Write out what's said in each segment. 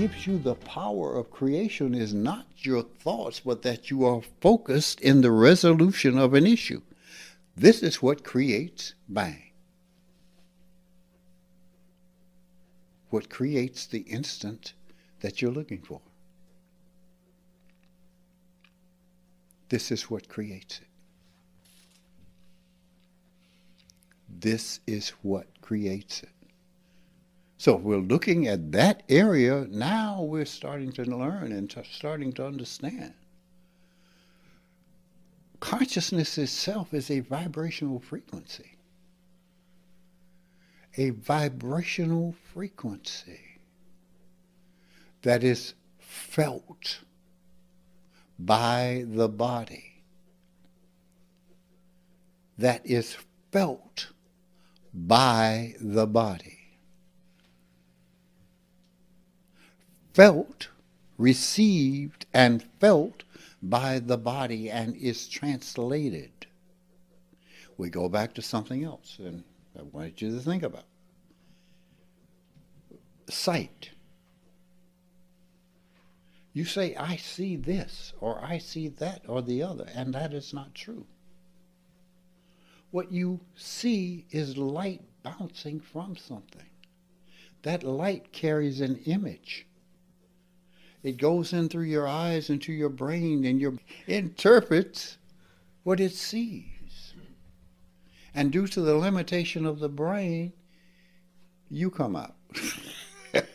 gives you the power of creation is not your thoughts, but that you are focused in the resolution of an issue. This is what creates bang. What creates the instant that you're looking for. This is what creates it. This is what creates it. So if we're looking at that area, now we're starting to learn and starting to understand. Consciousness itself is a vibrational frequency. A vibrational frequency that is felt by the body. That is felt by the body. Felt, received, and felt by the body and is translated. We go back to something else, and I wanted you to think about sight. You say, I see this, or I see that, or the other, and that is not true. What you see is light bouncing from something. That light carries an image. It goes in through your eyes into your brain, and you interprets what it sees. And due to the limitation of the brain, you come out.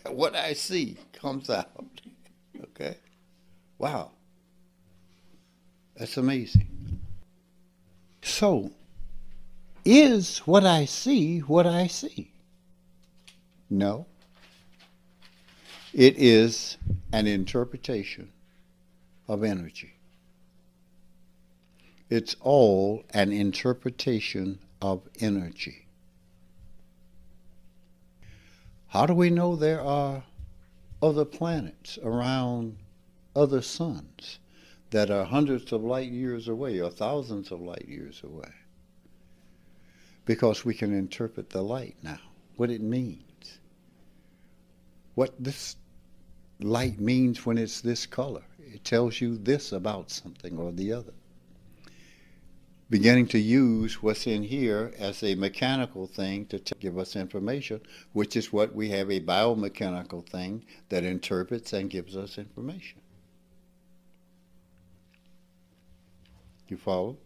What I see comes out. Okay? Wow. That's amazing. So, is what I see what I see? No. It is an interpretation of energy. It's all an interpretation of energy. How do we know there are other planets around other suns that are hundreds of light years away or thousands of light years away? Because we can interpret the light now, what it means. What this light means when it's this color. It tells you this about something or the other. Beginning to use what's in here as a mechanical thing to give us information, which is what we have a biomechanical thing that interprets and gives us information. You follow?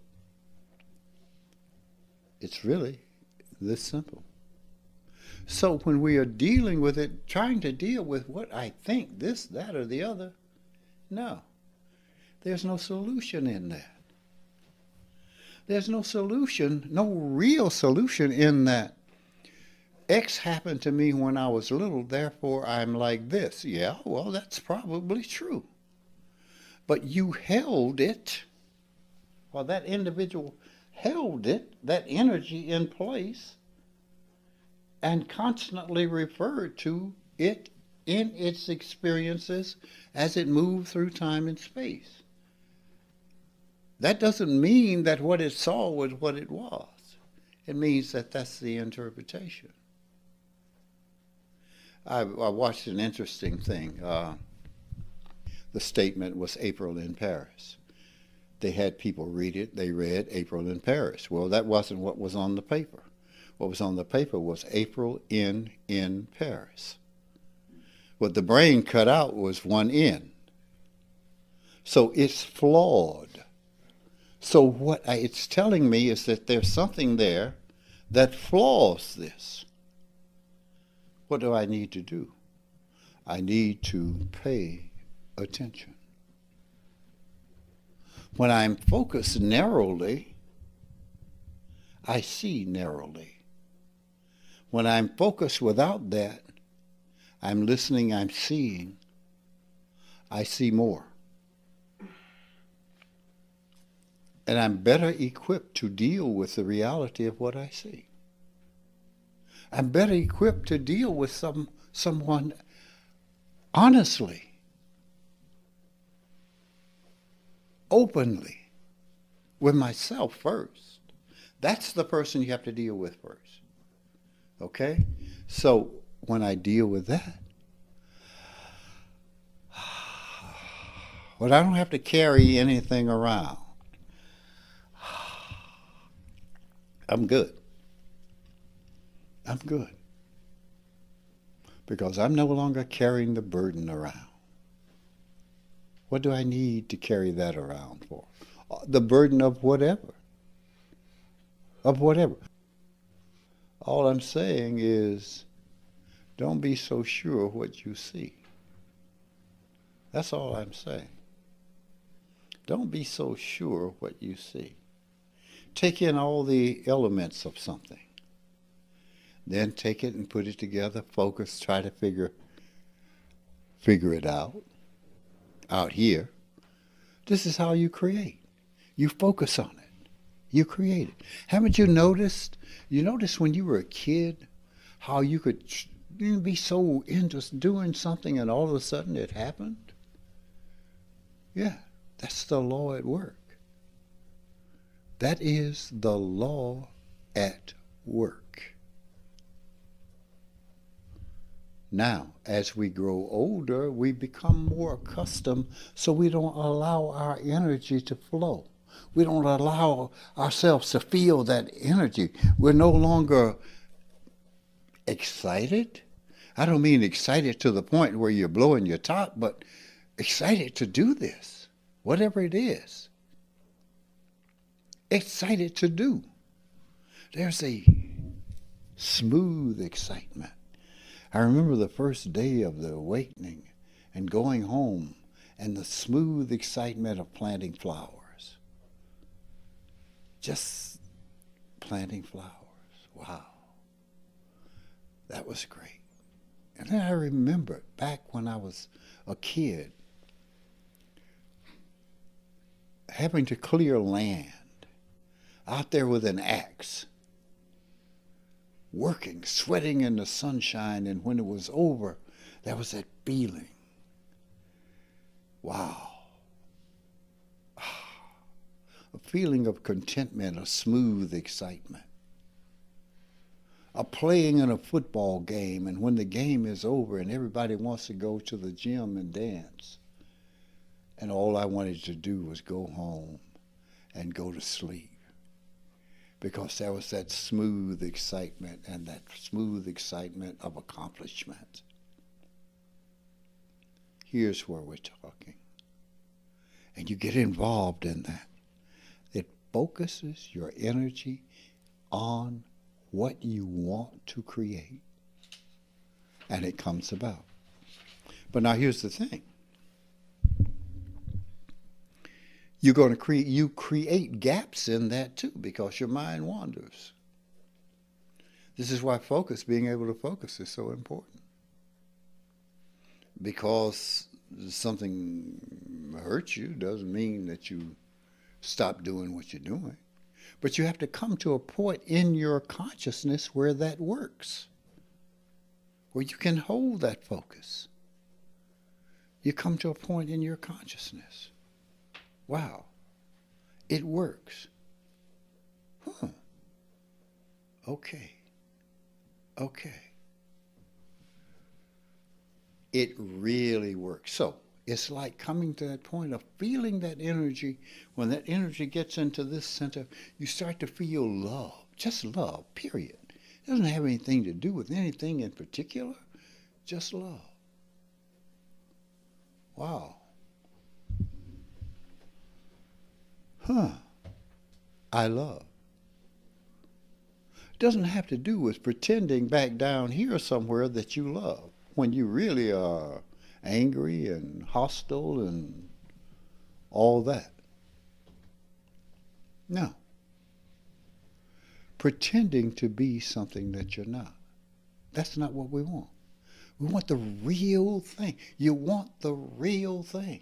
It's really this simple. So when we are dealing with it, trying to deal with what I think, this, that, or the other, no. There's no solution in that. There's no solution, no real solution in that. X happened to me when I was little, therefore I'm like this. Yeah, well, that's probably true. But you held it, or that individual held it, that energy in place, and constantly referred to it in its experiences as it moved through time and space. That doesn't mean that what it saw was what it was. It means that that's the interpretation. I watched an interesting thing. The statement was April in Paris. They had people read it. They read April in Paris. Well, that wasn't what was on the paper. What was on the paper was April in Paris. What the brain cut out was one N. So it's flawed. So what it's telling me is that there's something there that flaws this. What do I need to do? I need to pay attention. When I'm focused narrowly, I see narrowly. When I'm focused without that, I'm listening, I'm seeing, I see more. And I'm better equipped to deal with the reality of what I see. I'm better equipped to deal with someone honestly, openly, with myself first. That's the person you have to deal with first. Okay? So when I deal with that, But I don't have to carry anything around. I'm good. I'm good. Because I'm no longer carrying the burden around. What do I need to carry that around for? The burden of whatever. Of whatever. All I'm saying is, don't be so sure of what you see. That's all I'm saying. Don't be so sure of what you see. Take in all the elements of something. Then take it and put it together, focus, try to figure it out here. This is how you create. You focus on it. You create it. Haven't you noticed? You noticed when you were a kid how you could be so into doing something and all of a sudden it happened? Yeah, that's the law at work. That is the law at work. Now, as we grow older, we become more accustomed so we don't allow our energy to flow. We don't allow ourselves to feel that energy. We're no longer excited. I don't mean excited to the point where you're blowing your top, but excited to do this, whatever it is. Excited to do. There's a smooth excitement. I remember the first day of the awakening and going home and the smooth excitement of planting flowers. Just planting flowers. Wow. That was great. And then I remembered back when I was a kid having to clear land out there with an axe, working, sweating in the sunshine, and when it was over, there was that feeling. Wow. A feeling of contentment, a smooth excitement. A playing in a football game, and when the game is over and everybody wants to go to the gym and dance, and all I wanted to do was go home and go to sleep. Because there was that smooth excitement and that smooth excitement of accomplishment. Here's where we're talking. And you get involved in that. It focuses your energy on what you want to create. And it comes about. But now here's the thing. You're going to create gaps in that too, because your mind wanders. This is why being able to focus is so important. Because something hurts you doesn't mean that you stop doing what you're doing. But you have to come to a point in your consciousness where that works, where you can hold that focus. You come to a point in your consciousness. Wow, it works. Huh. Okay. It really works. So it's like coming to that point of feeling that energy. When that energy gets into this center, you start to feel love. Just love, period. It doesn't have anything to do with anything in particular. Just love. Wow. I love. It doesn't have to do with pretending back down here somewhere that you love when you really are angry and hostile and all that. No. Pretending to be something that you're not. That's not what we want. We want the real thing. You want the real thing.